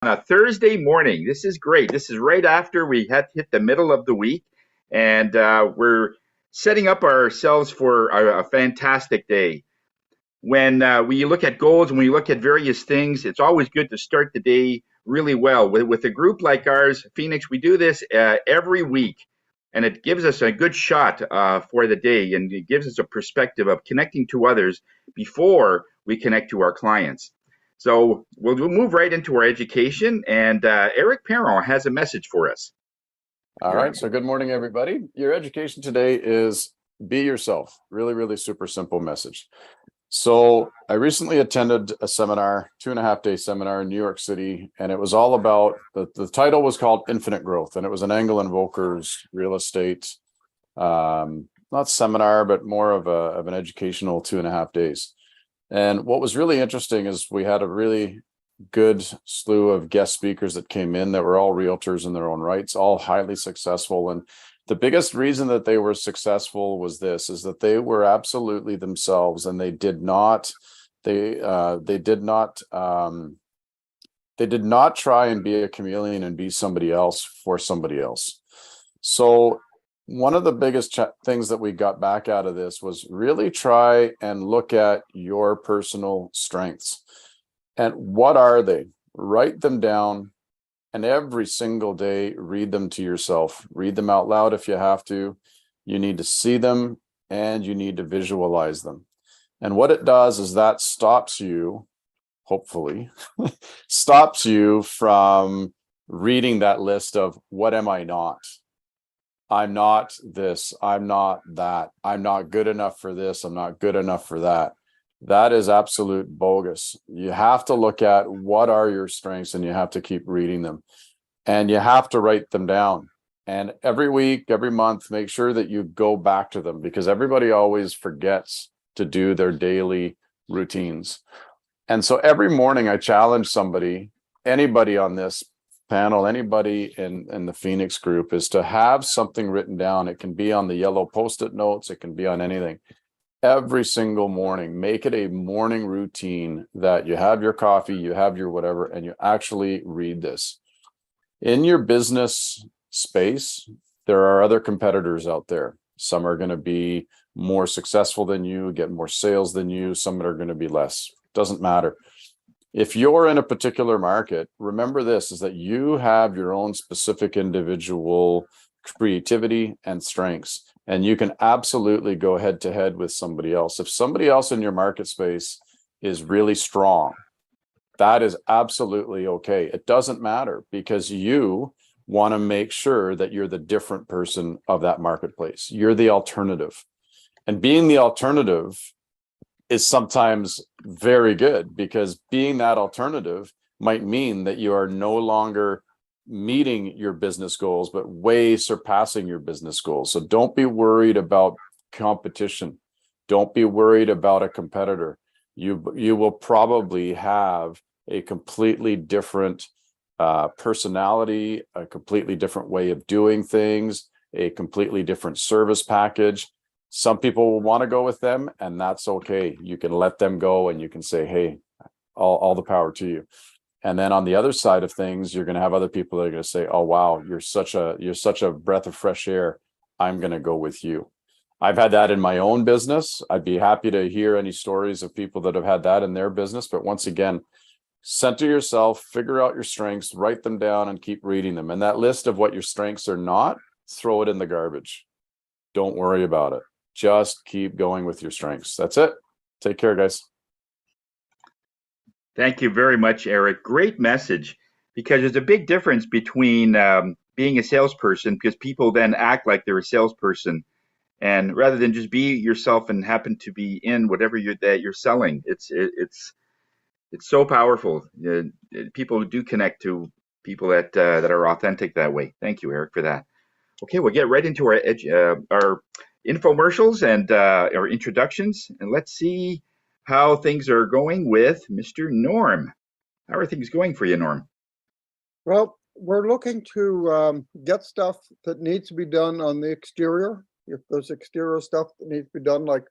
On a Thursday morning. This is great. This is right after we had hit the middle of the week, and we're setting up ourselves for a fantastic day. When we look at goals and we look at various things, it's always good to start the day really well. With a group like ours, Phoenix, we do this every week, and it gives us a good shot for the day, and it gives us a perspective of connecting to others before we connect to our clients. So we'll move right into our education, and Eric Perron has a message for us. All right, so good morning, everybody. Your education today is be yourself. Really, really super simple message. So I recently attended a seminar, 2.5-day seminar in New York City, and it was all about, the title was called Infinite Growth, and it was an Angle Invokers real estate, not seminar, but more of an educational 2.5 days. And what was really interesting is we had a really good slew of guest speakers that came in that were all realtors in their own rights, all highly successful. And the biggest reason that they were successful was this, is that they were absolutely themselves, and they did not try and be a chameleon and be somebody else for somebody else. So one of the biggest things that we got back out of this was really try and look at your personal strengths. And what are they? Write them down, and every single day, read them to yourself. Read them out loud if you have to. You need to see them, and you need to visualize them. And what it does is that stops you, hopefully, stops you from reading that list of what am I not? I'm not this, I'm not that, I'm not good enough for this, I'm not good enough for that. That is absolute bogus. You have to look at what are your strengths, and you have to keep reading them, and you have to write them down. And every week, every month, make sure that you go back to them, because everybody always forgets to do their daily routines. And so every morning I challenge somebody, anybody on this panel, anybody in the Phoenix group, is to have something written down. It can be on the yellow Post-it notes, it can be on anything. Every single morning, make it a morning routine that you have your coffee, you have your whatever, and you actually read this. In your business space, there are other competitors out there. Some are going to be more successful than you, get more sales than you. Some are going to be less. Doesn't matter. If you're in a particular market, remember this, is that you have your own specific individual creativity and strengths. And you can absolutely go head to head with somebody else. If somebody else in your market space is really strong, that is absolutely okay. It doesn't matter, because you want to make sure that you're the different person of that marketplace. You're the alternative. And being the alternative is sometimes very good, because being that alternative might mean that you are no longer meeting your business goals, but way surpassing your business goals. So don't be worried about competition. Don't be worried about a competitor. You will probably have a completely different personality, a completely different way of doing things, a completely different service package. Some people will want to go with them, and that's okay. You can let them go, and you can say, hey, all the power to you. And then on the other side of things, you're going to have other people that are going to say, oh, wow, you're such a breath of fresh air. I'm going to go with you. I've had that in my own business. I'd be happy to hear any stories of people that have had that in their business. But once again, center yourself, figure out your strengths, write them down, and keep reading them. And that list of what your strengths are not, throw it in the garbage. Don't worry about it. Just keep going with your strengths. That's it. Take care, guys. Thank you very much, Eric. Great message, because there's a big difference between being a salesperson, because people then act like they're a salesperson, and rather than just be yourself and happen to be in whatever that you're selling. It's so powerful. People do connect to people that are authentic that way. Thank you, Eric, for that. Okay, we'll get right into our infomercials and our introductions, and let's see how things are going with Mr. Norm. How are things going for you, Norm? Well, we're looking to get stuff that needs to be done on the exterior. If there's exterior stuff that needs to be done, like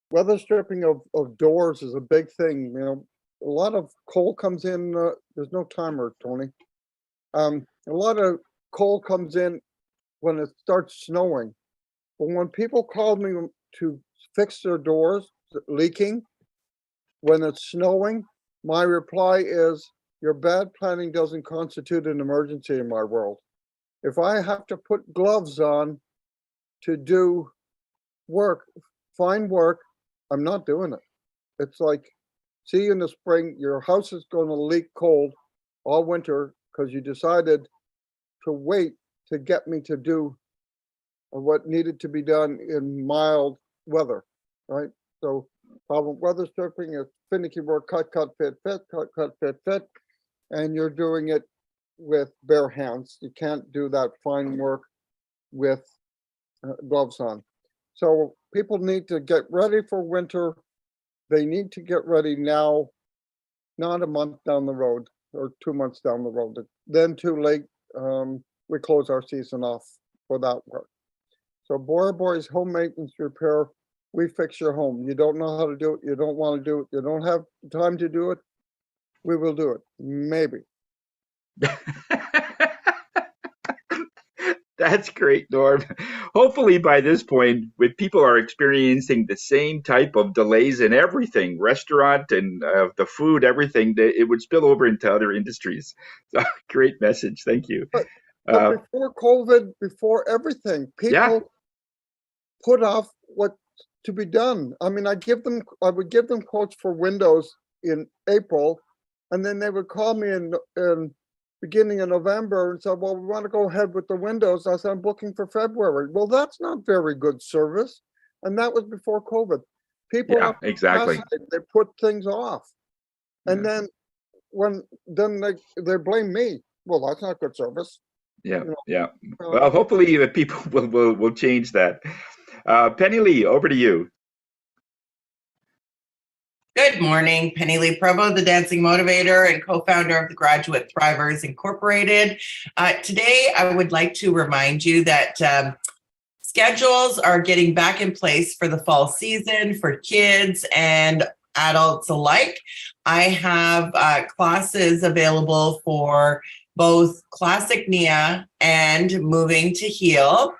weather stripping of doors is a big thing. You know, a lot of coal comes in There's no timer, Tony. A lot of coal comes in when it starts snowing. But when people call me to fix their doors leaking, when it's snowing, my reply is, your bad planning doesn't constitute an emergency in my world. If I have to put gloves on to do work, find work, I'm not doing it. It's like, see you in the spring, your house is going to leak cold all winter because you decided to wait to get me to do what needed to be done in mild weather, right? So problem weather stripping is finicky work, cut, fit, cut, fit, and you're doing it with bare hands. You can't do that fine work with gloves on. So people need to get ready for winter. They need to get ready now, not a month down the road or 2 months down the road. Then too late, we close our season off for that work. So Boys home maintenance repair, we fix your home. You don't know how to do it, you don't want to do it, you don't have time to do it, we will do it, maybe. That's great, Norm. Hopefully by this point, when people are experiencing the same type of delays in everything, restaurant and the food, everything, that it would spill over into other industries. So great message. Thank you. But before COVID, before everything, people put off what to be done. I mean, I would give them quotes for windows in April, and then they would call me in beginning of November and said, well, we want to go ahead with the windows. I said, I'm booking for February. Well, that's not very good service. And that was before COVID. People, exactly. They put things off. And then they blame me. Well, that's not good service. Well, hopefully people will change that. Penny Lee, over to you. Good morning, Penny Lee Provo, the Dancing Motivator and co-founder of the Graduate Thrivers Incorporated. Today, I would like to remind you that schedules are getting back in place for the fall season for kids and adults alike. I have classes available for both Classic Nia and Moving to Heal.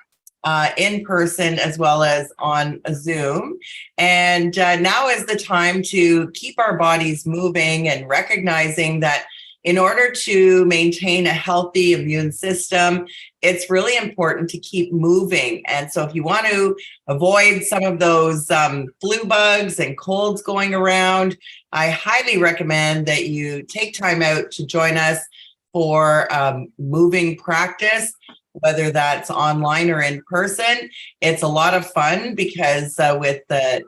In person as well as on a Zoom. And now is the time to keep our bodies moving and recognizing that in order to maintain a healthy immune system, it's really important to keep moving. And so if you want to avoid some of those flu bugs and colds going around, I highly recommend that you take time out to join us for moving practice, whether that's online or in person. It's a lot of fun because with the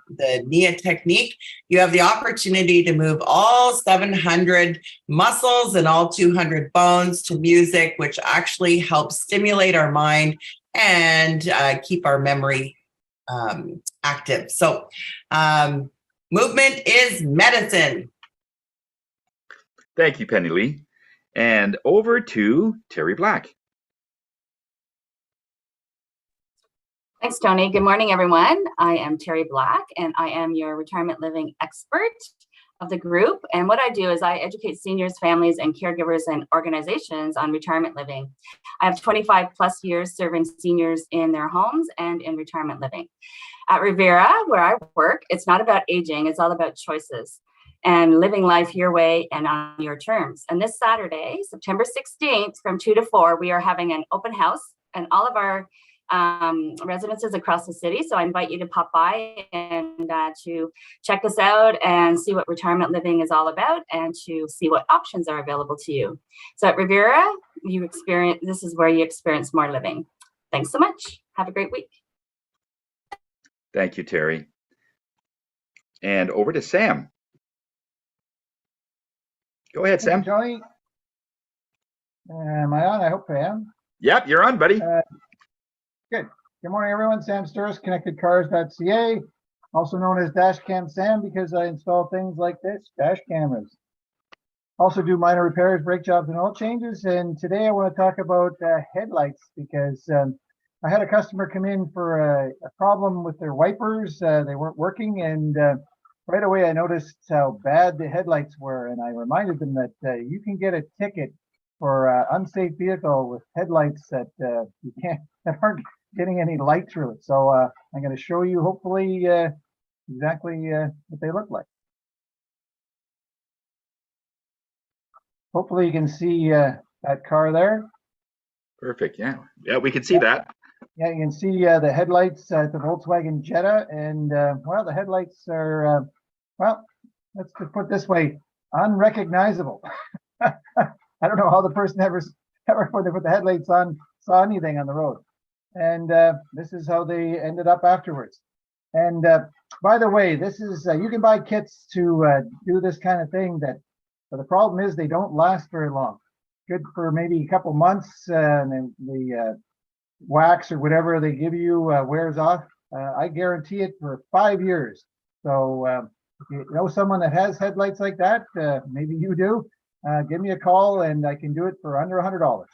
NIA technique, you have the opportunity to move all 700 muscles and all 200 bones to music, which actually helps stimulate our mind and keep our memory active. So movement is medicine. Thank you, Penny Lee. And over to Terry Black. Thanks, Tony. Good morning, everyone. I am Terry Black, and I am your retirement living expert of the group. And what I do is I educate seniors, families, and caregivers and organizations on retirement living. I have 25 plus years serving seniors in their homes and in retirement living. At Rivera, where I work, it's not about aging, it's all about choices and living life your way and on your terms. And this Saturday, September 16th, from 2 to 4, we are having an open house, and all of our residences across the city. So I invite you to pop by and to check us out and see what retirement living is all about and to see what options are available to you. So at Rivera, this is where you experience more living. Thanks so much. Have a great week. Thank you, Terry. And over to Sam. Go ahead, Sam. Tony. Am I on? I hope I am. Yep, you're on, buddy. Good. Good morning, everyone. Sam Sturris, ConnectedCars.ca, also known as Dashcam Sam because I install things like this, dash cameras. Also do minor repairs, brake jobs, and oil changes. And today I want to talk about headlights because I had a customer come in for a problem with their wipers. They weren't working, and right away I noticed how bad the headlights were, and I reminded them that you can get a ticket for unsafe vehicle with headlights that you can't that aren't getting any light through it. So I'm going to show you hopefully exactly what they look like. Hopefully you can see that car there. Perfect. Yeah. Yeah, we can see that. Yeah, you can see the headlights at the Volkswagen Jetta, and well, the headlights are well, let's just put it this way, unrecognizable. I don't know how the person ever when they put the headlights on saw anything on the road, and this is how they ended up afterwards. And by the way, this is you can buy kits to do this kind of thing. But the problem is they don't last very long. Good for maybe a couple months, and then the wax or whatever they give you wears off. I guarantee it for 5 years. So if you know someone that has headlights like that, maybe you do, give me a call and I can do it for under $100.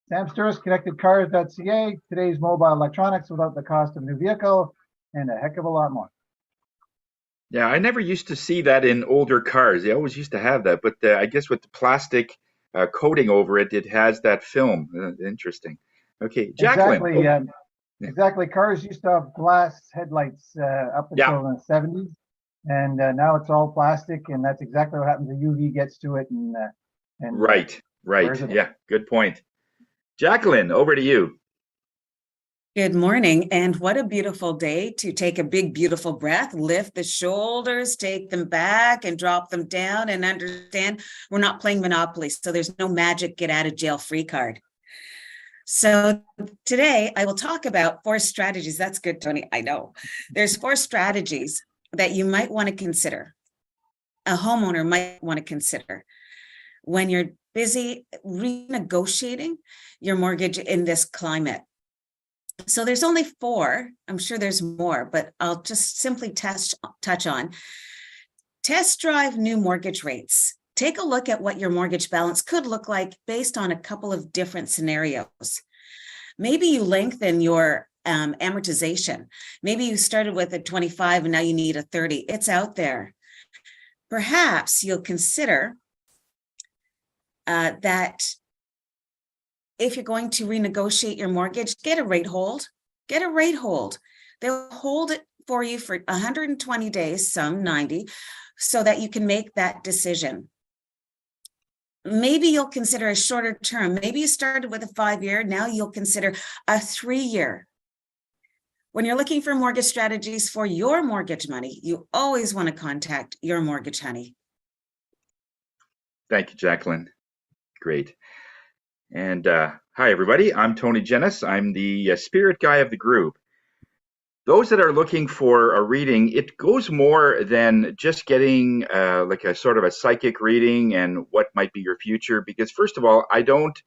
Sam Sturris, ConnectedCars.ca, today's mobile electronics without the cost of a new vehicle, and a heck of a lot more. Yeah, I never used to see that in older cars. They always used to have that, but I guess with the plastic coating over it, it has that film. Interesting. Okay, Jacqueline. Exactly. Yeah. Exactly. Cars used to have glass headlights up until the 70s, and now it's all plastic, and that's exactly what happens. The UV gets to it, and Right. Yeah, good point. Jacqueline, over to you. Good morning, and what a beautiful day to take a big, beautiful breath, lift the shoulders, take them back and drop them down, and understand we're not playing Monopoly, so there's no magic get out of jail free card. So today I will talk about 4 strategies. That's good, Tony. I know. There's 4 strategies that you might want to consider. A homeowner might want to consider when you're busy renegotiating your mortgage in this climate. So there's only 4. I'm sure there's more, but I'll just simply touch on. Test drive new mortgage rates. Take a look at what your mortgage balance could look like based on a couple of different scenarios. Maybe you lengthen your amortization. Maybe you started with a 25 and now you need a 30. It's out there. Perhaps you'll consider that if you're going to renegotiate your mortgage, get a rate hold. Get a rate hold. They'll hold it for you for 120 days, some 90, so that you can make that decision. Maybe you'll consider a shorter term. Maybe you started with a 5-year, now you'll consider a 3-year. When you're looking for mortgage strategies for your mortgage money, you always want to contact your mortgage honey. Thank you, Jacqueline. Great. And hi, everybody. I'm Tony Jennis. I'm the spirit guy of the group. Those that are looking for a reading, it goes more than just getting like a sort of a psychic reading and what might be your future. Because first of all, I don't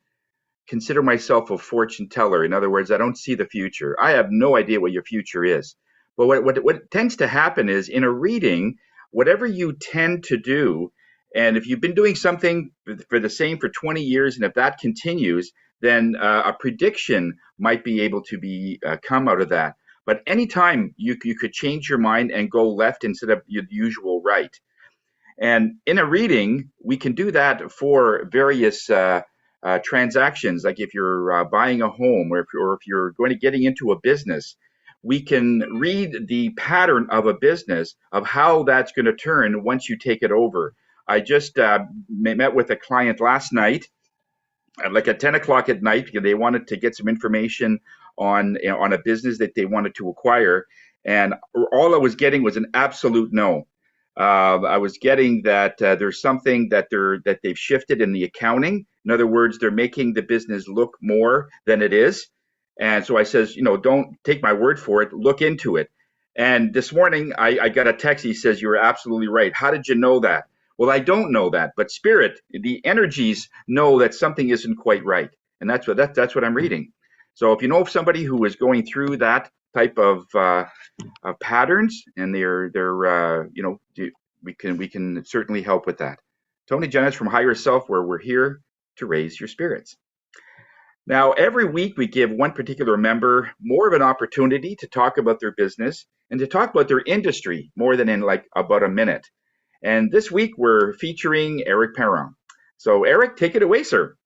consider myself a fortune teller. In other words, I don't see the future. I have no idea what your future is. But what tends to happen is in a reading, whatever you tend to do, and if you've been doing something for the same for 20 years, and if that continues, then a prediction might be able to be come out of that. But anytime you could change your mind and go left instead of your usual right. And in a reading, we can do that for various transactions, like if you're buying a home or if you're going to getting into a business. We can read the pattern of a business of how that's going to turn once you take it over. I just met with a client last night, like at 10 o'clock at night, because they wanted to get some information on a business that they wanted to acquire. And all I was getting was an absolute no. I was getting that there's something that they've shifted in the accounting. In other words, they're making the business look more than it is. And so I says, don't take my word for it, look into it. And this morning I got a text. He says, you're absolutely right. How did you know that? Well, I don't know that, but spirit, the energies know that something isn't quite right. And that's what I'm reading. So if you know of somebody who is going through that type of patterns, and they're we can certainly help with that. Tony Jennis from Higher Self, where we're here to raise your spirits. Now, every week we give one particular member more of an opportunity to talk about their business and to talk about their industry more than in like about a minute. And this week we're featuring Eric Perron. So Eric, take it away, sir.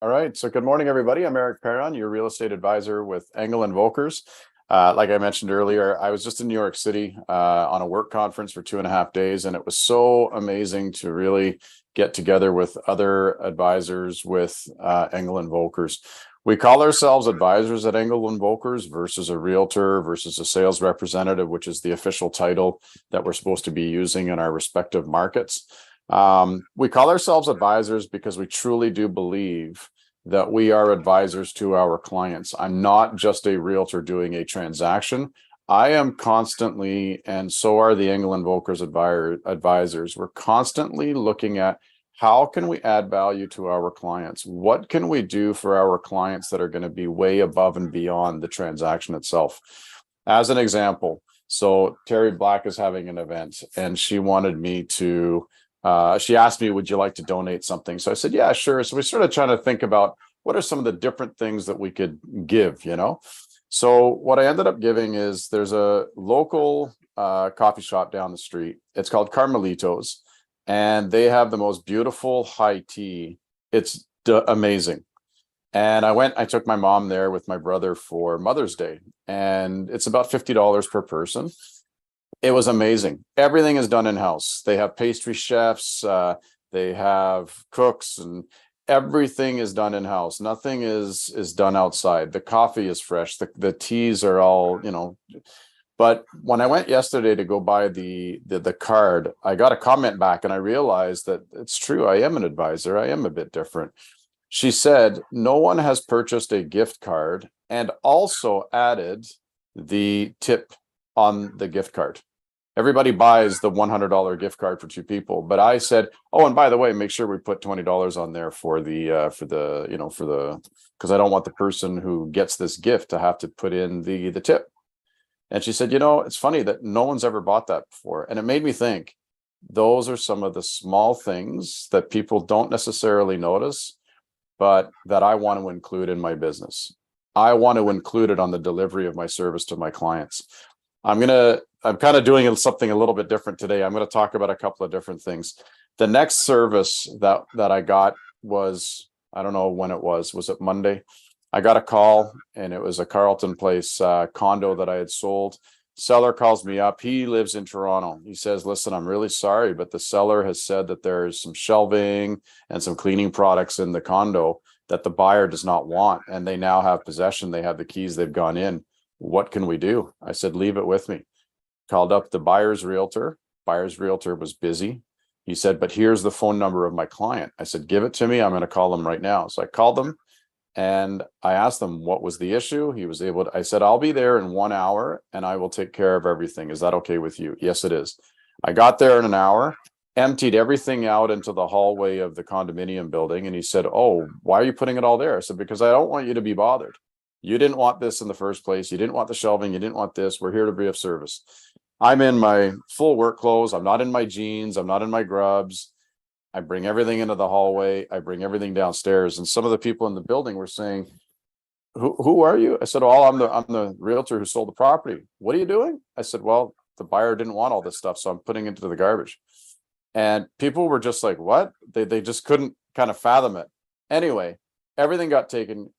All right. So good morning, everybody. I'm Eric Perron, your real estate advisor with Engel and Volkers. Like I mentioned earlier, I was just in New York City on a work conference for 2.5 days, and it was so amazing to really get together with other advisors with Engel and Volkers. We call ourselves advisors at Engel and Volkers versus a realtor versus a sales representative, which is the official title that we're supposed to be using in our respective markets. We call ourselves advisors because we truly do believe that we are advisors to our clients. I'm not just a realtor doing a transaction. I am constantly, and so are the Engel and Volkers advisors. We're constantly looking at how can we add value to our clients? What can we do for our clients that are going to be way above and beyond the transaction itself? As an example, so Terry Black is having an event and she wanted me to she asked me, would you like to donate something? So I said, yeah, sure. So we're sort of trying to think about what are some of the different things that we could give, you know? So what I ended up giving is there's a local coffee shop down the street. It's called Carmelitos, and they have the most beautiful high tea. It's amazing. And I took my mom there with my brother for Mother's Day, and it's about $50 per person. It was amazing. Everything is done in-house. They have pastry chefs, they have cooks, and everything is done in-house. Nothing is done outside. The coffee is fresh. The teas are all, you know. But when I went yesterday to go buy the card, I got a comment back and I realized that it's true. I am an advisor. I am a bit different. She said, no one has purchased a gift card and also added the tip on the gift card. Everybody buys the $100 gift card for 2 people, but I said, oh, and by the way, make sure we put $20 on there for the because I don't want the person who gets this gift to have to put in the tip. And she said, you know, it's funny that no one's ever bought that before. And it made me think, those are some of the small things that people don't necessarily notice, but that I want to include in my business. I want to include it on the delivery of my service to my clients. I'm kind of doing something a little bit different today. I'm going to talk about a couple of different things. The next service that I got was, I don't know when it was it Monday? I got a call and it was a Carlton Place condo that I had sold. Seller calls me up. He lives in Toronto. He says, listen, I'm really sorry, but the seller has said that there's some shelving and some cleaning products in the condo that the buyer does not want. And they now have possession. They have the keys. They've gone in. What can we do? I said, leave it with me. Called up the buyer's realtor. Buyer's realtor was busy. He said, but here's the phone number of my client. I said, give it to me. I'm going to call them right now. So I called them and I asked them what was the issue. He was able to, I said, I'll be there in 1 hour and I will take care of everything. Is that okay with you? Yes, it is. I got there in an hour, emptied everything out into the hallway of the condominium building. And he said, oh, why are you putting it all there? I said, because I don't want you to be bothered. You didn't want this in the first place. You didn't want the shelving. You didn't want this. We're here to be of service. I'm in my full work clothes. I'm not in my jeans. I'm not in my grubs. I bring everything into the hallway. I bring everything downstairs. And some of the people in the building were saying, who are you? I said, oh, I'm the realtor who sold the property. What are you doing? I said, well, the buyer didn't want all this stuff, so I'm putting it into the garbage. And people were just like, what? They just couldn't kind of fathom it. Anyway, everything got taken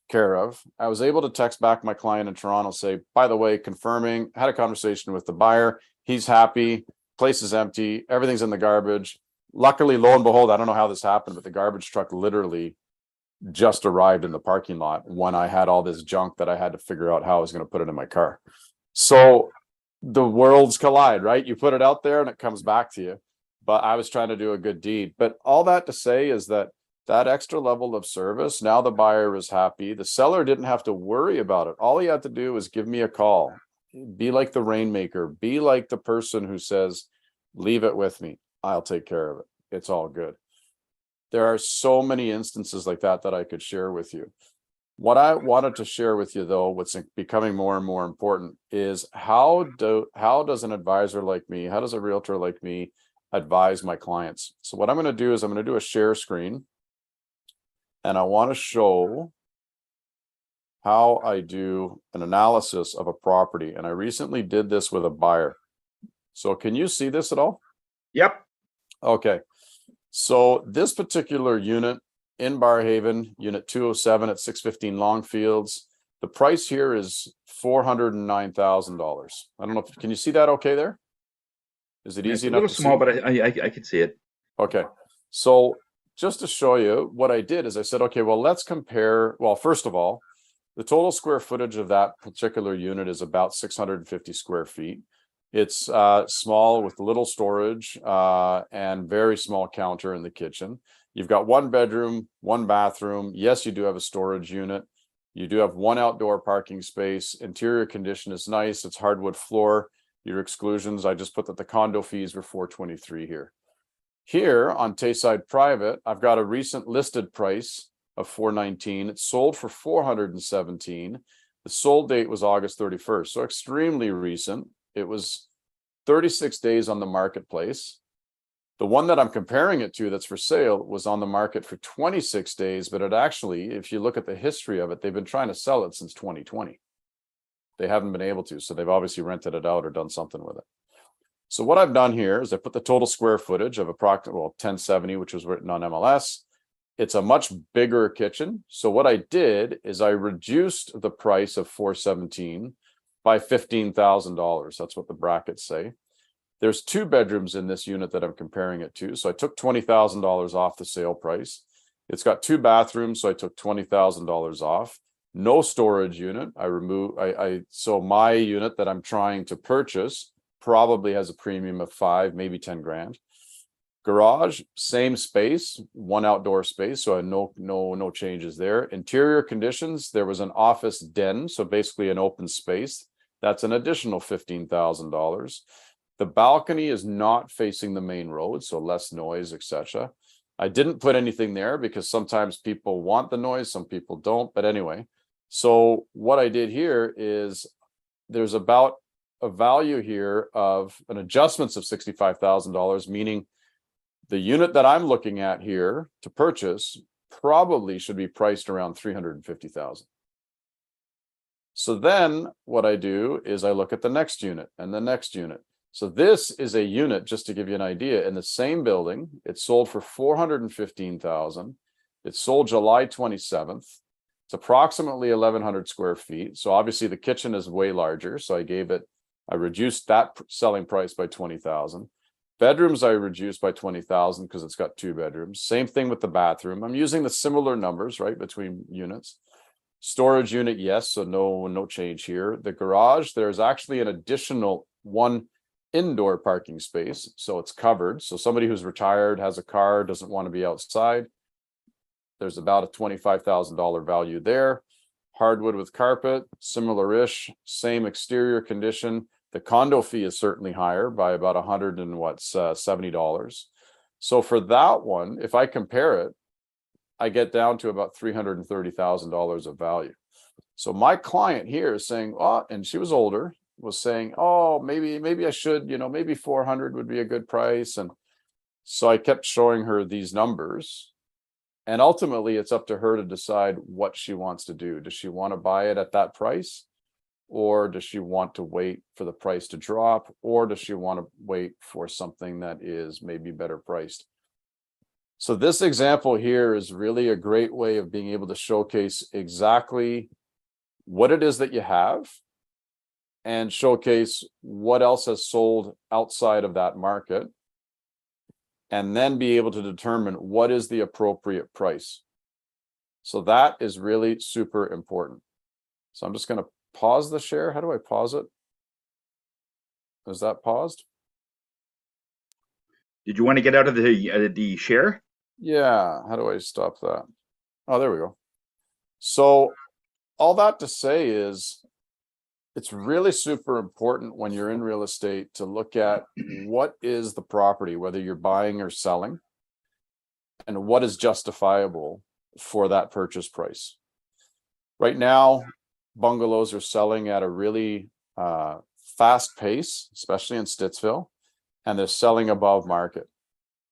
care of. I was able to text back my client in Toronto, say, by the way, confirming, had a conversation with the buyer. He's happy. Place is empty. Everything's in the garbage. Luckily, lo and behold, I don't know how this happened, but the garbage truck literally just arrived in the parking lot when I had all this junk that I had to figure out how I was going to put it in my car. So the worlds collide, right? You put it out there and it comes back to you. But I was trying to do a good deed. But all that to say is that extra level of service, now the buyer is happy. The seller didn't have to worry about it. All he had to do was give me a call. Be like the rainmaker. Be like the person who says, leave it with me. I'll take care of it. It's all good. There are so many instances like that I could share with you. What I wanted to share with you, though, what's becoming more and more important is how does an advisor like me, how does a realtor like me advise my clients? So what I'm going to do is I'm going to do a share screen. And I want to show how I do an analysis of a property. And I recently did this with a buyer. So can you see this at all? Yep. Okay. So this particular unit in Barrhaven, unit 207 at 615 Longfields, the price here is $409,000. I don't know if, can you see that okay there? Is it It's easy a enough little to small, see? but I can see it. Okay. So just to show you what I did is I said, okay, well, let's compare. Well, first of all, the total square footage of that particular unit is about 650 square feet. It's small with little storage and very small counter in the kitchen. You've got one bedroom, one bathroom. Yes, you do have a storage unit. You do have one outdoor parking space. Interior condition is nice. It's hardwood floor. Your exclusions, I just put that the condo fees were $423 here. Here on Tayside Private, I've got a recent listed price of $419. It sold for $417. The sold date was August 31st, so extremely recent. It was 36 days on the marketplace. The one that I'm comparing it to that's for sale was on the market for 26 days, but it actually, if you look at the history of it, they've been trying to sell it since 2020. They haven't been able to, so they've obviously rented it out or done something with it. So what I've done here is I put the total square footage of approximately 1070, which was written on MLS. It's a much bigger kitchen. So what I did is I reduced the price of $417 by $15,000. That's what the brackets say. There's 2 bedrooms in this unit that I'm comparing it to. So I took $20,000 off the sale price. It's got 2 bathrooms, so I took $20,000 off. No storage unit. So my unit that I'm trying to purchase probably has a premium of 5, maybe 10 grand. Garage, same space, one outdoor space, so no changes there. Interior conditions, there was an office den, so basically an open space. That's an additional $15,000. The balcony is not facing the main road, so less noise, etc. I didn't put anything there because sometimes people want the noise, some people don't. But anyway, so what I did here is there's about a value here of an adjustments of $65,000, meaning the unit that I'm looking at here to purchase probably should be priced around $350,000. So then what I do is I look at the next unit and the next unit. So this is a unit, just to give you an idea, in the same building. It sold for $415,000. It sold July 27th. It's approximately 1,100 square feet. So obviously the kitchen is way larger. So I reduced that selling price by $20,000. Bedrooms I reduced by $20,000 because it's got 2 bedrooms. Same thing with the bathroom. I'm using the similar numbers, right, between units. Storage unit, yes, so no change here. The garage, there's actually an additional 1 indoor parking space, so it's covered. So somebody who's retired, has a car, doesn't want to be outside, there's about a $25,000 value there. Hardwood with carpet, similar-ish, same exterior condition. The condo fee is certainly higher by about $70. So for that one, if I compare it, I get down to about $330,000 of value. So my client here is saying, oh, and she was older, was saying, oh, maybe I should, maybe 400 would be a good price. And so I kept showing her these numbers. And ultimately, it's up to her to decide what she wants to do. Does she want to buy it at that price? Or does she want to wait for the price to drop? Or does she want to wait for something that is maybe better priced? So this example here is really a great way of being able to showcase exactly what it is that you have and showcase what else has sold outside of that market, and then be able to determine what is the appropriate price. So that is really super important. So I'm just going to pause the share. How do I pause it? Is that paused? Did you want to get out of the share? Yeah. How do I stop that? Oh, there we go. So all that to say is it's really super important when you're in real estate to look at what is the property, whether you're buying or selling, and what is justifiable for that purchase price. Right now, bungalows are selling at a really fast pace, especially in Stittsville, and they're selling above market,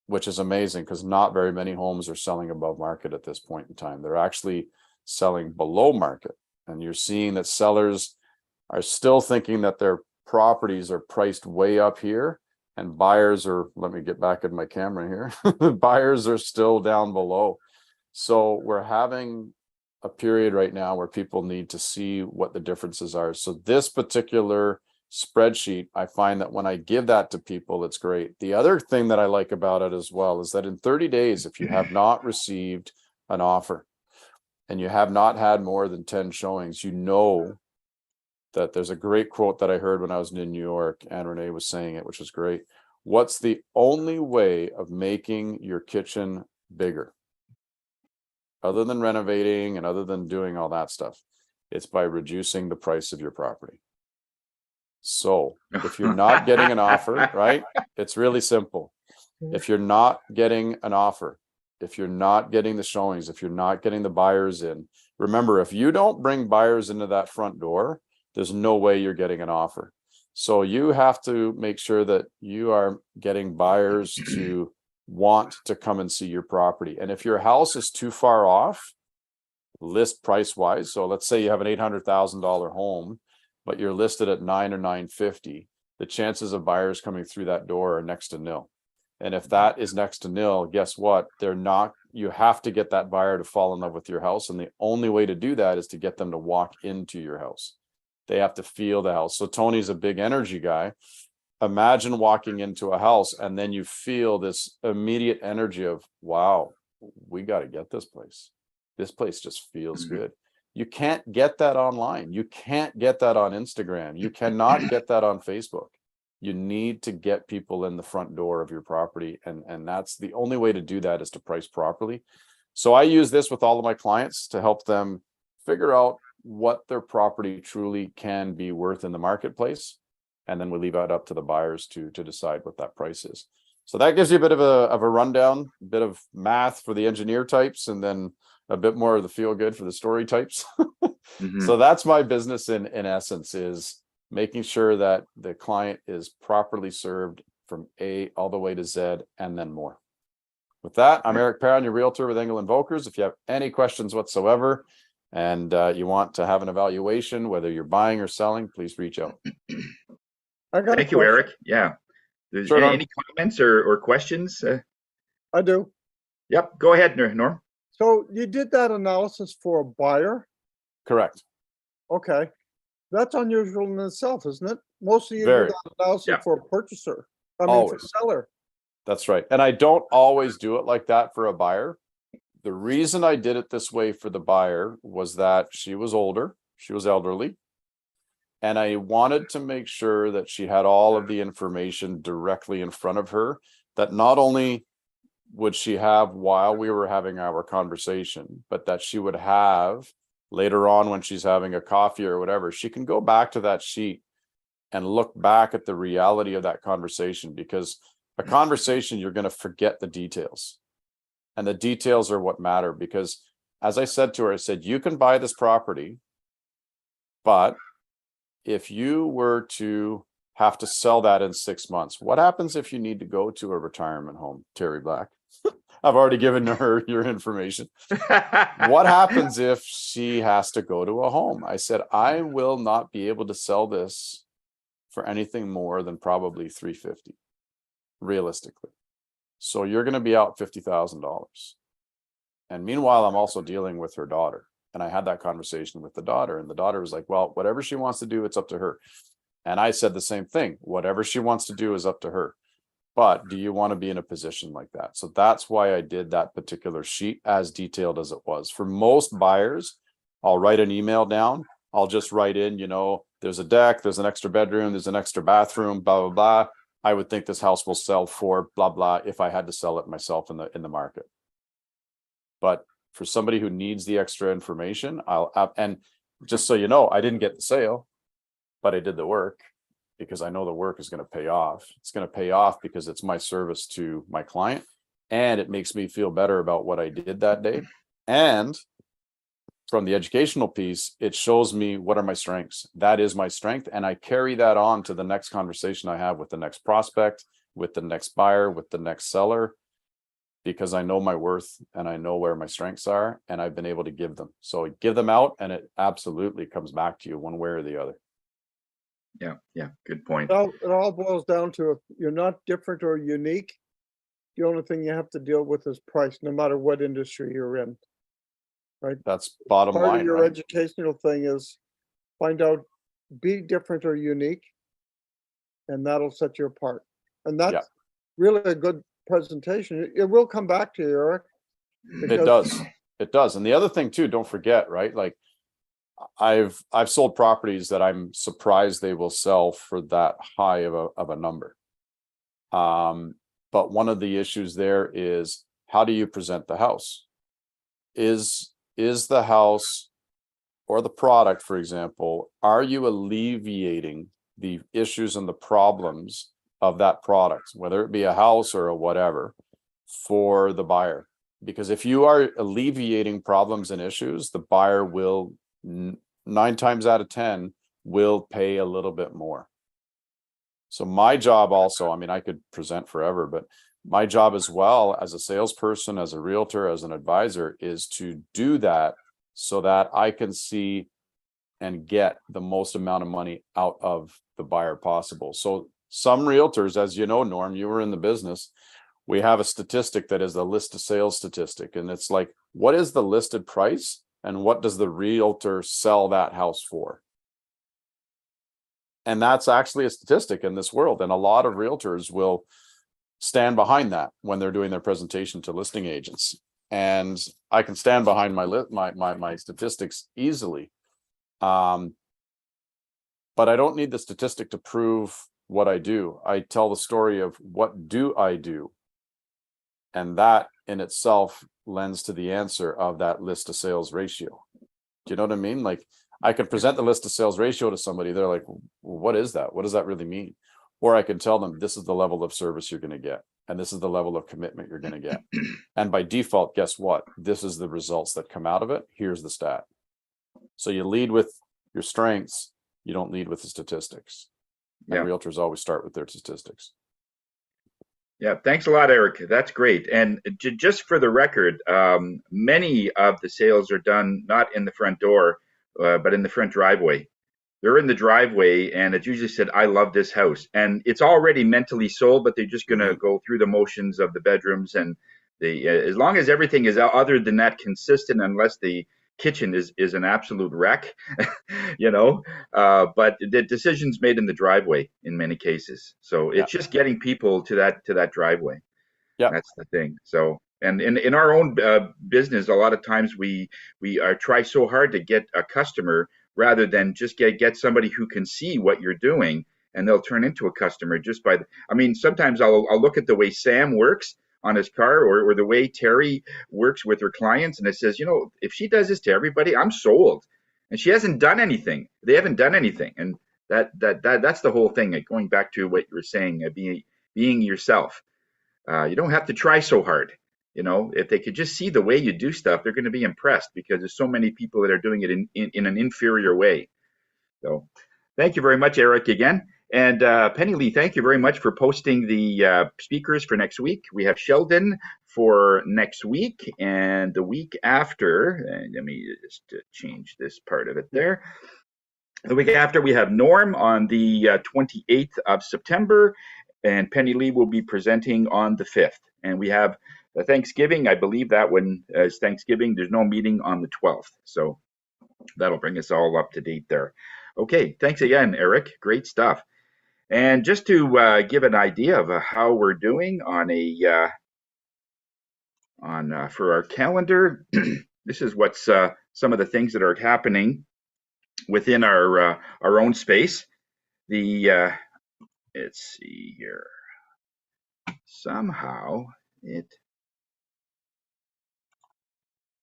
which is amazing because not very many homes are selling above market at this point in time. They're actually selling below market. And you're seeing that sellers are still thinking that their properties are priced way up here, and buyers are, let me get back in my camera here, buyers are still down below. So we're having a period right now where people need to see what the differences are. So this particular spreadsheet, I find that when I give that to people, it's great. The other thing that I like about it as well is that in 30 days, if you have not received an offer and you have not had more than 10 showings, you know that there's a great quote that I heard when I was in New York, and Renee was saying it, which was great. What's the only way of making your kitchen bigger? Other than renovating and other than doing all that stuff, it's by reducing the price of your property. So if you're not getting an offer, right, it's really simple. If you're not getting an offer, if you're not getting the showings, if you're not getting the buyers in, remember, if you don't bring buyers into that front door, there's no way you're getting an offer. So you have to make sure that you are getting buyers to want to come and see your property. And if your house is too far off, list price wise, so let's say you have an $800,000 home, but you're listed at 9 or 950, the chances of buyers coming through that door are next to nil. And if that is next to nil, guess what? They're not, you have to get that buyer to fall in love with your house. And the only way to do that is to get them to walk into your house. They have to feel the house. So Tony's a big energy guy. Imagine walking into a house and then you feel this immediate energy of, wow, we got to get this place. This place just feels good. You can't get that online. You can't get that on Instagram. You cannot get that on Facebook. You need to get people in the front door of your property. And that's the only way to do that, is to price properly. So I use this with all of my clients to help them figure out what their property truly can be worth in the marketplace. And then we leave it up to the buyers to decide what that price is. So that gives you a bit of a rundown, a bit of math for the engineer types, and then a bit more of the feel good for the story types. So that's my business in essence, is making sure that the client is properly served from A all the way to Z and then more. With that, I'm Eric Perrin, your realtor with Engel & Volkers. If you have any questions whatsoever and you want to have an evaluation, whether you're buying or selling, please reach out. Thank you, Eric. Yeah. Sure, any comments or questions? I do. Yep. Go ahead, Norm. So you did that analysis for a buyer? Correct. Okay. That's unusual in itself, isn't it? Mostly you Very. do that analysis for a purchaser. I mean, for Always. a seller. That's right. And I don't always do it like that for a buyer. The reason I did it this way for the buyer was that she was older, she was elderly, and I wanted to make sure that she had all of the information directly in front of her, that not only would she have while we were having our conversation, but that she would have later on when she's having a coffee or whatever. She can go back to that sheet and look back at the reality of that conversation, because a conversation, you're going to forget the details, and the details are what matter. Because as I said to her, I said, you can buy this property, but if you were to have to sell that in 6 months, what happens if you need to go to a retirement home, Terry Black? I've already given her your information. What happens if she has to go to a home? I said, I will not be able to sell this for anything more than probably $350, realistically. So you're going to be out $50,000. And meanwhile, I'm also dealing with her daughter. And I had that conversation with the daughter, and the daughter was like, well, whatever she wants to do, it's up to her. And I said the same thing. Whatever she wants to do is up to her. But do you want to be in a position like that? So that's why I did that particular sheet as detailed as it was. For most buyers, I'll write an email down. I'll just write in, you know, there's a deck, there's an extra bedroom, there's an extra bathroom, blah, blah, blah. I would think this house will sell for blah, blah, if I had to sell it myself in the market. But for somebody who needs the extra information, and just so you know, I didn't get the sale, but I did the work, because I know the work is going to pay off. It's going to pay off because it's my service to my client, and it makes me feel better about what I did that day. And from the educational piece, it shows me what are my strengths. That is my strength. And I carry that on to the next conversation I have with the next prospect, with the next buyer, with the next seller. because I know my worth and I know where my strengths are, and I've been able to give them. So give them out, and it absolutely comes back to you one way or the other. Yeah, good point. It all boils down to if you're not different or unique, the only thing you have to deal with is price, no matter what industry you're in. Right? That's bottom Part of line, your right? educational thing is find out, be different or unique, and that'll set you apart. And Yeah. that's really a good presentation. It will come back to you, Eric. It does. It does. And the other thing too, don't forget, right? Like I've sold properties that I'm surprised they will sell for that high of a number. But one of the issues there is, how do you present the house? Is the house or the product, for example, are you alleviating the issues and the problems of that product, whether it be a house or a whatever, for the buyer? Because if you are alleviating problems and issues, the buyer will 9 times out of 10 will pay a little bit more. So my job also, I mean, I could present forever, but my job as well as a salesperson, as a realtor, as an advisor, is to do that so that I can see and get the most amount of money out of the buyer possible. So some realtors, as you know, Norm, you were in the business, we have a statistic that is the list to sales statistic. And it's like, what is the listed price and what does the realtor sell that house for? And that's actually a statistic in this world. And a lot of realtors will stand behind that when they're doing their presentation to listing agents. And I can stand behind my statistics easily. But I don't need the statistic to prove what I do. I tell the story of what do I do? And that in itself lends to the answer of that list to sales ratio. Do you know what I mean? Like I could present the list to sales ratio to somebody. They're like, well, what is that? What does that really mean? Or I can tell them this is the level of service you're going to get. And this is the level of commitment you're going to get. And by default, guess what? This is the results that come out of it. Here's the stat. So you lead with your strengths. You don't lead with the statistics. And realtors always start with their statistics. Yeah, thanks a lot, Eric. That's great. And just for the record, many of the sales are done not in the front door, but in the front driveway. They're in the driveway, and it usually said, "I love this house," and it's already mentally sold, but they're just going to go through the motions of the bedrooms, and as long as everything is other than that consistent, unless the kitchen is an absolute wreck, you know. But the decision's made in the driveway in many cases, so it's just getting people to that driveway. Yeah, that's the thing. So, and in our own business, a lot of times we try so hard to get a customer rather than just get somebody who can see what you're doing, and they'll turn into a customer just by I mean, sometimes I'll look at the way Sam works on his car, or the way Terry works with her clients, and it says, you know, if she does this to everybody, I'm sold. And she hasn't done anything. They haven't done anything. And that's the whole thing. Going back to what you were saying, being yourself. You don't have to try so hard. You know, if they could just see the way you do stuff, they're going to be impressed, because there's so many people that are doing it in an inferior way. So thank you very much, Eric, again. And Penny Lee, thank you very much for posting the speakers for next week. We have Sheldon for next week, and the week after, and let me just change this part of it there. The week after, we have Norm on the 28th of September, and Penny Lee will be presenting on the 5th. And we have Thanksgiving. I believe that one is Thanksgiving. There's no meeting on the 12th. So that'll bring us all up to date there. Okay, thanks again, Eric. Great stuff. And just to give an idea of how we're doing on for our calendar, this is what's some of the things that are happening within our own space. Let's see here. Somehow it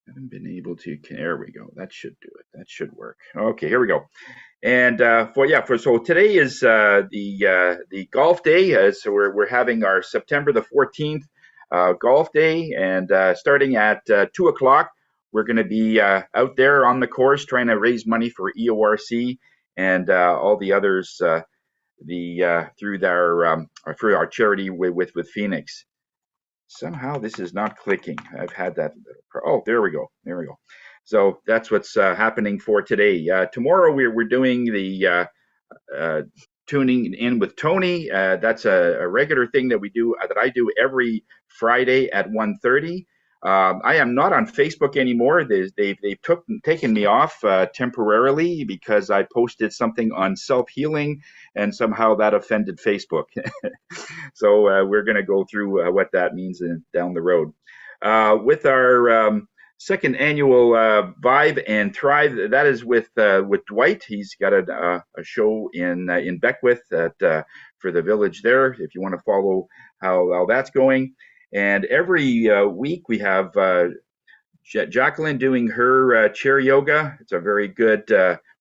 haven't been able to. There we go. That should do it. That should work. Okay, here we go. And so today is the golf day. So we're having our September the 14th golf day, and starting at 2 o'clock, we're going to be out there on the course trying to raise money for EORC and all the others through for our charity with Phoenix. Somehow this is not clicking. I've had that. Oh, there we go. There we go. So that's what's happening for today. Tomorrow we're doing the tuning in with Tony. That's a regular thing that we do, that I do every Friday at 1:30. I am not on Facebook anymore. They've taken me off temporarily because I posted something on self-healing, and somehow that offended Facebook. So we're going to go through what that means down the road. With our second annual Vibe and Thrive, that is with Dwight. He's got a show in Beckwith for the village there, if you want to follow how that's going. And every week we have Jacqueline doing her chair yoga. It's a very good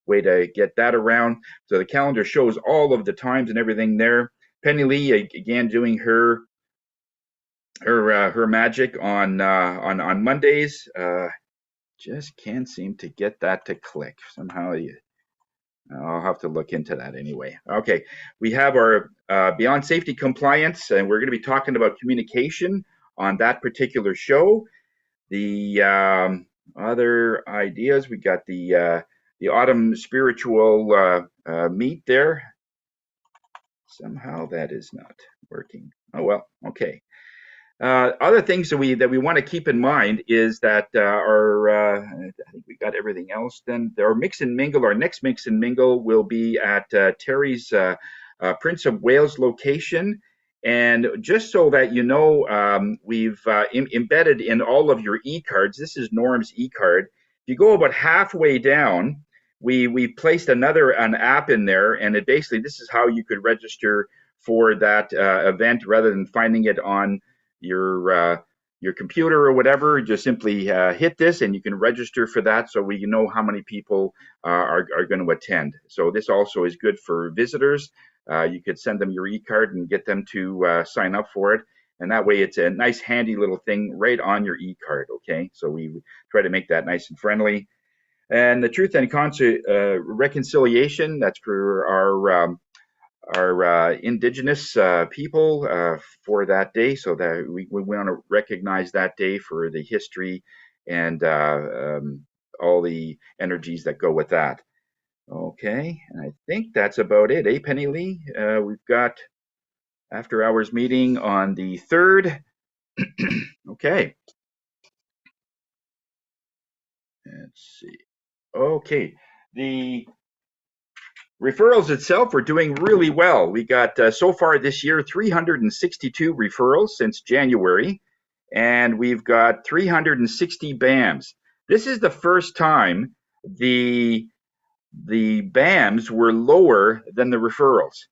way to get that around. So the calendar shows all of the times and everything there. Penny Lee again doing her magic on Mondays. Just can't seem to get that to click. Somehow I'll have to look into that anyway. Okay, we have our Beyond Safety Compliance, and we're going to be talking about communication on that particular show. The other ideas, we got the autumn spiritual meet there. Somehow that is not working. Oh well, okay. Other things that we want to keep in mind is that I think we got everything else. Then our mix and mingle, our next mix and mingle will be at Terry's Prince of Wales location. And just so that you know, we've embedded in all of your e-cards. This is Norm's e-card. If you go about halfway down, we placed an app in there, and this is how you could register for that event rather than finding it on your computer or whatever. Just simply hit this and you can register for that, so we know how many people are going to attend. So this also is good for visitors. You could send them your e-card and get them to sign up for it, and that way it's a nice handy little thing right on your e-card. Okay, so we try to make that nice and friendly. And the Truth and Reconciliation, that's for our Indigenous people for that day, so that we want to recognize that day for the history and all the energies that go with that. Okay, and I think that's about it, Penny Lee? We've got after hours meeting on the 3rd. Okay. Let's see. Okay, the referrals itself are doing really well. We got so far this year 362 referrals since January, and we've got 360 BAMs. This is the first time the BAMs were lower than the referrals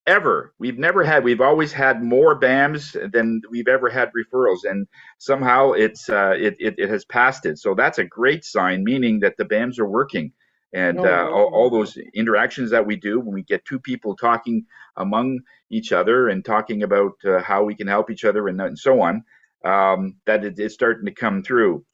ever. We've always had more BAMs than we've ever had referrals, and somehow it has passed it. So that's a great sign, meaning that the BAMs are working. And all those interactions that we do when we get two people talking among each other and talking about how we can help each other and so on, that it's starting to come through.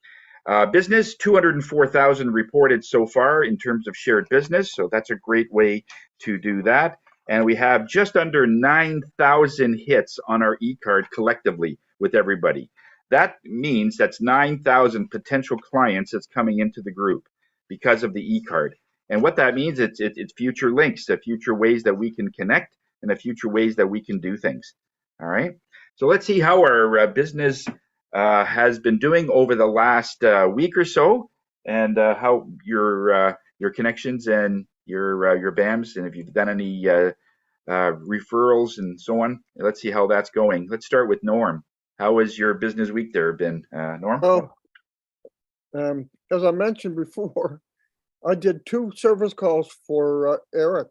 Business, 204,000 reported so far in terms of shared business. So that's a great way to do that. And we have just under 9,000 hits on our e-card collectively with everybody. That means that's 9,000 potential clients that's coming into the group because of the e-card. And what that means, it's future links, the future ways that we can connect and the future ways that we can do things. All right. So let's see how our business has been doing over the last week or so, and how your connections and your BAMs, and if you've done any referrals and so on. Let's see how that's going. Let's start with Norm. How has your business week there been, Norm? Well, as I mentioned before, I did 2 service calls for Eric.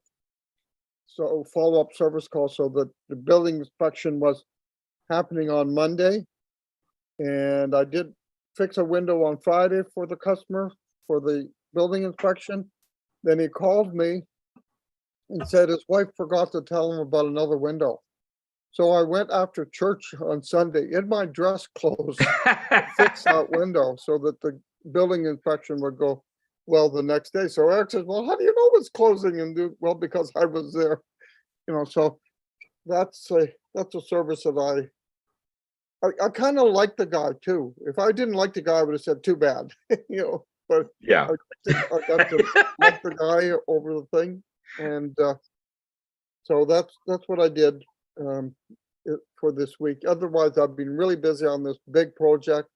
So follow-up service calls, so that the building inspection was happening on Monday. And I did fix a window on Friday for the customer for the building inspection. Then he called me and said his wife forgot to tell him about another window. So I went after church on Sunday in my dress clothes to fix that window so that the building inspection would go well the next day. So Eric says, well, how do you know it's closing? And well, because I was there, so that's a service that I kind of like the guy too. If I didn't like the guy, I would have said too bad, but Yeah. I got to like the guy over the thing. And so that's what I did for this week. Otherwise, I've been really busy on this big project.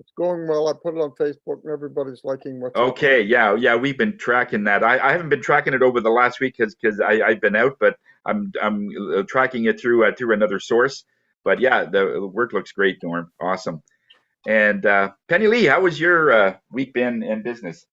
It's going well. I put it on Facebook and everybody's liking what's happening. Okay, yeah, we've been tracking that. I haven't been tracking it over the last week because I've been out, but I'm tracking it through another source. But yeah, the work looks great, Norm. Awesome. And Penny Lee, how was your week been in business?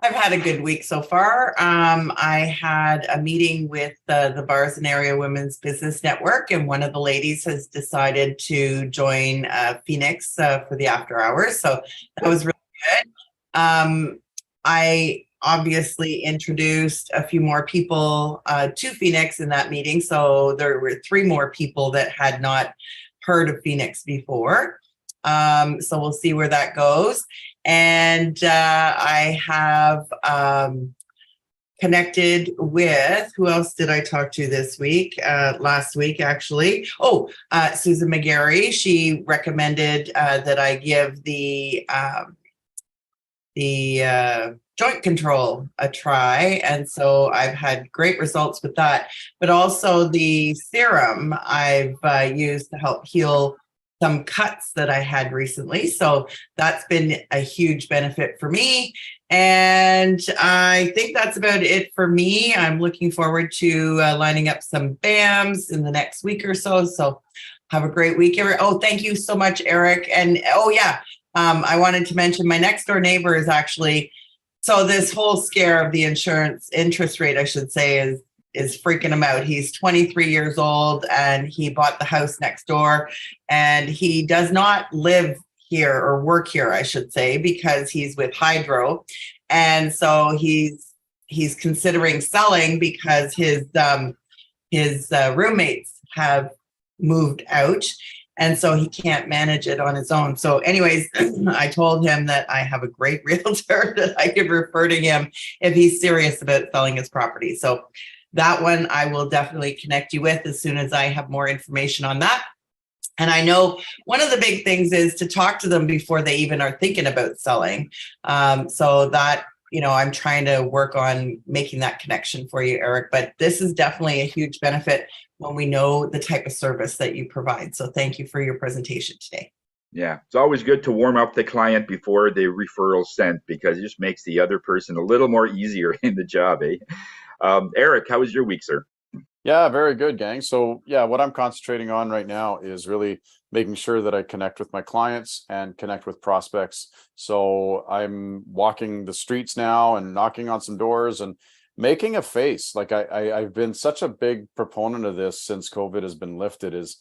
I've had a good week so far. I had a meeting with the Bars and Area Women's Business Network, and one of the ladies has decided to join Phoenix for the after hours. So that was really good. I obviously introduced a few more people to Phoenix in that meeting. So there were 3 more people that had not heard of Phoenix before. So we'll see where that goes. And I have connected with, who else did I talk to this week? Last week, actually. Susan McGarry. She recommended that I give the joint control a try. And so I've had great results with that. But also the serum I've used to help heal some cuts that I had recently. So that's been a huge benefit for me. And I think that's about it for me. I'm looking forward to lining up some BAMs in the next week or so. So have a great week, Eric. Oh, thank you so much, Eric. And I wanted to mention my next door neighbor is actually, so this whole scare of the insurance interest rate, I should say, is freaking him out. He's 23 years old and he bought the house next door, and he does not live here or work here, I should say, because he's with Hydro. And so he's considering selling because his roommates have moved out. And so he can't manage it on his own. So anyways, I told him that I have a great realtor that I could refer to him if he's serious about selling his property. So that one I will definitely connect you with as soon as I have more information on that. And I know one of the big things is to talk to them before they even are thinking about selling. So that, I'm trying to work on making that connection for you, Eric. But this is definitely a huge benefit when we know the type of service that you provide. So thank you for your presentation today. Yeah, it's always good to warm up the client before the referral sent, because it just makes the other person a little more easier in the job, eh? Eric, how was your week, sir? Yeah, very good, gang. So yeah, what I'm concentrating on right now is really making sure that I connect with my clients and connect with prospects. So I'm walking the streets now and knocking on some doors and making a face. Like I've been such a big proponent of this since COVID has been lifted, is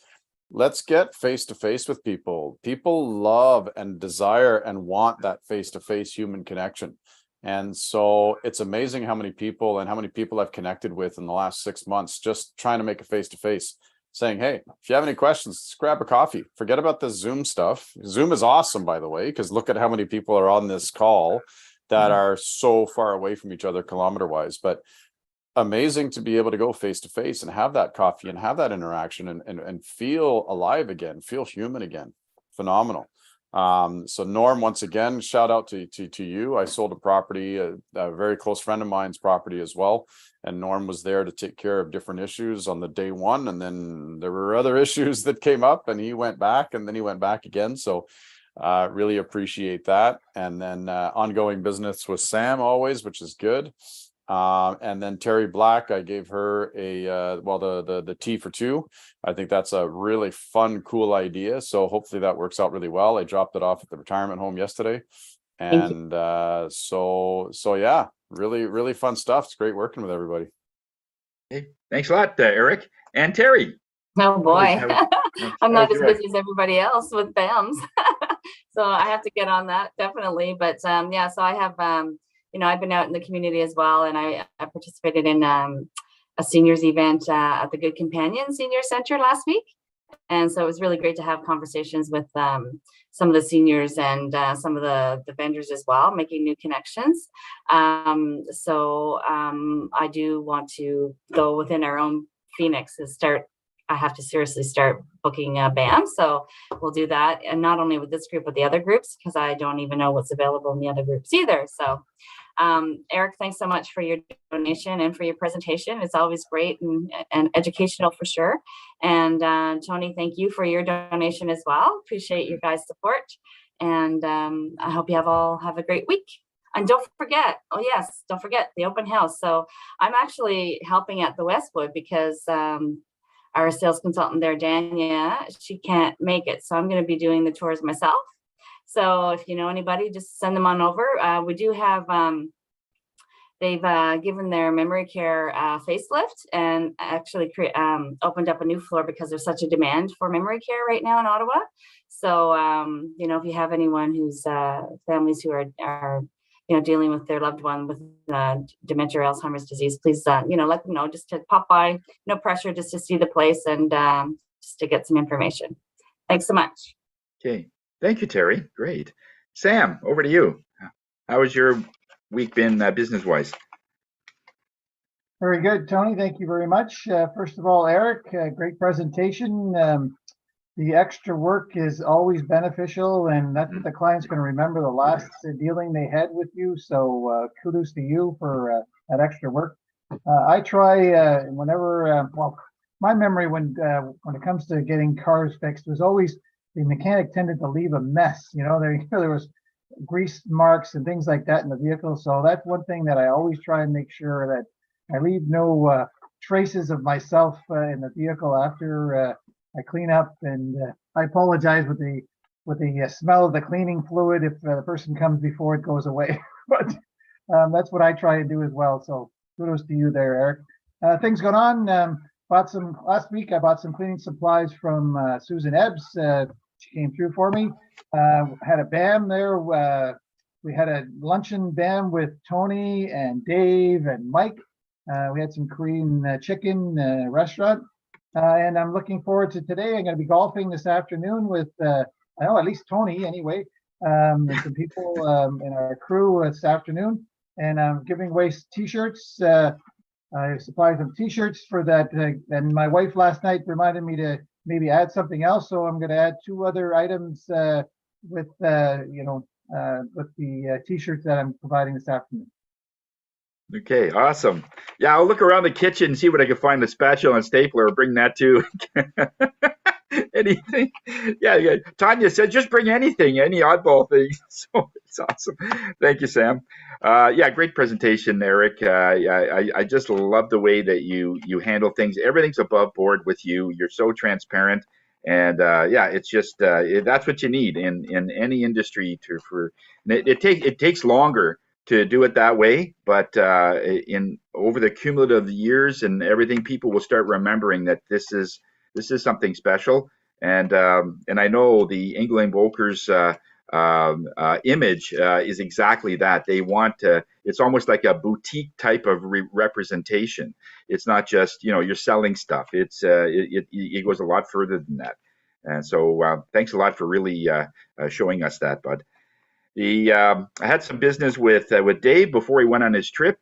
let's get face to face with people. People love and desire and want that face to face human connection. And so it's amazing how many people I've connected with in the last 6 months, just trying to make a face to face, saying, hey, if you have any questions, just grab a coffee. Forget about this Zoom stuff. Zoom is awesome, by the way, because look at how many people are on this call that are so far away from each other kilometer wise. But amazing to be able to go face to face and have that coffee and have that interaction and feel alive again, feel human again. Phenomenal. So Norm, once again, shout out to you. I sold a property, a very close friend of mine's property as well. And Norm was there to take care of different issues on the day one. And then there were other issues that came up and he went back and then he went back again. So really appreciate that. And then ongoing business with Sam always, which is good. And then Terry Black, I gave her the tea for two. I think that's a really fun, cool idea. So hopefully that works out really well. I dropped it off at the retirement home yesterday. And so yeah, really, really fun stuff. It's great working with everybody. Hey, thanks a lot, Eric and Terry. Oh boy, I'm not as busy as everybody else with BAMs. So I have to get on that definitely. But yeah, so I have, I've been out in the community as well, and I participated in a seniors event at the Good Companion Senior Center last week. And so it was really great to have conversations with some of the seniors and some of the vendors as well, making new connections. So I do want to go within our own Phoenix and start I have to seriously start booking BAM. So we'll do that, and not only with this group, but the other groups, because I don't even know what's available in the other groups either. So Eric, thanks so much for your donation and for your presentation. It's always great and educational for sure. And Tony, thank you for your donation as well. Appreciate your guys' support. And I hope you all have a great week. And don't forget, oh yes, don't forget the open house. So I'm actually helping at the Westwood because our sales consultant there, Dania, she can't make it. So I'm going to be doing the tours myself. So if you know anybody, just send them on over. We do have, they've given their memory care facelift and actually opened up a new floor because there's such a demand for memory care right now in Ottawa. So, you know, if you have anyone who's families who are you know, dealing with their loved one with dementia or Alzheimer's disease, please, you know, let them know, just to pop by, no pressure, just to see the place and just to get some information. Thanks so much. Okay. Thank you, Terry. Great. Sam, over to you. How has your week been business-wise? Very good, Tony. Thank you very much. First of all, Eric, great presentation. The extra work is always beneficial, and that's what the client's going to remember, the last dealing they had with you. So kudos to you for that extra work. I try whenever, well, my memory when it comes to getting cars fixed was always the mechanic tended to leave a mess. You know, there was grease marks and things like that in the vehicle. So that's one thing that I always try and make sure that I leave no traces of myself in the vehicle after I clean up. And I apologize with the smell of the cleaning fluid if the person comes before it goes away. But that's what I try and do as well. So kudos to you there, Eric. Things going on. Last week I bought some cleaning supplies from Susan Ebbs. She came through for me. Had a BAM there. We had a luncheon BAM with Tony and Dave and Mike. We had some Korean chicken restaurant. And I'm looking forward to today. I'm going to be golfing this afternoon with, I know at least Tony anyway, and some people in our crew this afternoon. And I'm giving away t-shirts. I supplied some t-shirts for that. And my wife last night reminded me to maybe add something else. So I'm going to add 2 other items with the t-shirts that I'm providing this afternoon. Okay, awesome. Yeah, I'll look around the kitchen and see what I can find, a spatula and stapler, or bring that too. Anything. Yeah. Tanya said just bring anything, any oddball thing. So it's awesome. Thank you, Sam. Yeah, great presentation, Eric. I just love the way that you handle things. Everything's above board with you. You're so transparent. And yeah, it's just that's what you need in any industry it takes longer to do it that way, but in over the cumulative years and everything, people will start remembering that this is something special. And I know the England Volkers image is exactly that. They want to. It's almost like a boutique type of representation. It's not just you're selling stuff. It goes a lot further than that. And so thanks a lot for really showing us that, Bud. I had some business with Dave before he went on his trip.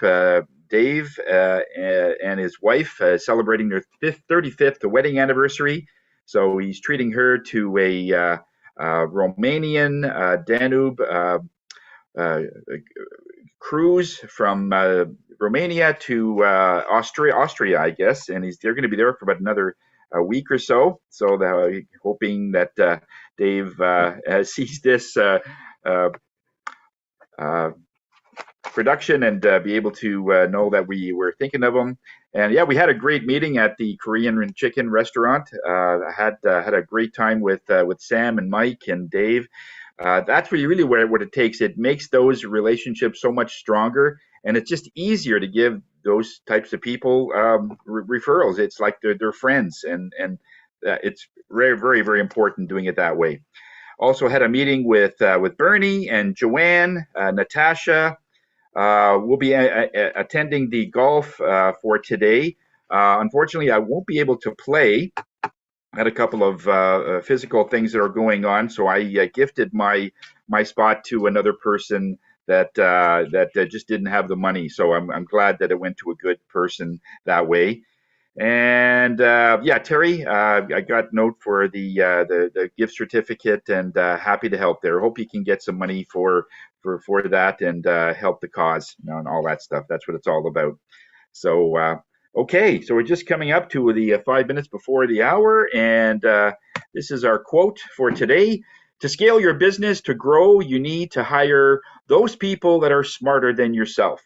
Dave and his wife celebrating their 35th wedding anniversary. So he's treating her to a Romanian Danube cruise from Romania to Austria, I guess. And they're going to be there for about another week or so. So hoping that Dave sees this production and be able to know that we were thinking of them. And yeah, we had a great meeting at the Korean chicken restaurant. I had a great time with Sam and Mike and Dave. That's really what it takes. It makes those relationships so much stronger, and it's just easier to give those types of people referrals. It's like they're friends, and it's very, very, very important doing it that way. Also had a meeting with Bernie and Joanne, Natasha. We'll be attending the golf for today. Unfortunately, I won't be able to play. I had a couple of physical things that are going on, so I gifted my spot to another person that just didn't have the money. So I'm glad that it went to a good person that way. And yeah, Terry, I got a note for the gift certificate, and happy to help there. Hope you can get some money for that, and help the cause, and all that stuff. That's what it's all about. So okay, so we're just coming up to the 5 minutes before the hour, and this is our quote for today. To scale your business, to grow, you need to hire those people that are smarter than yourself.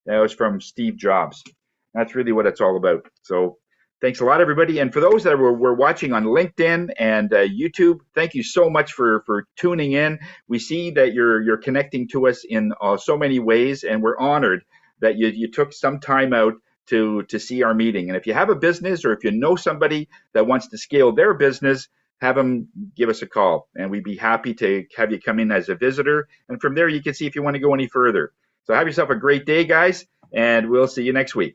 That was from Steve Jobs. That's really what it's all about. So thanks a lot, everybody. And for those that were watching on LinkedIn and YouTube, thank you so much for tuning in. We see that you're connecting to us in so many ways, and we're honored that you took some time out to see our meeting. And if you have a business, or if you know somebody that wants to scale their business, have them give us a call, and we'd be happy to have you come in as a visitor. And from there, you can see if you want to go any further. So have yourself a great day, guys, and we'll see you next week.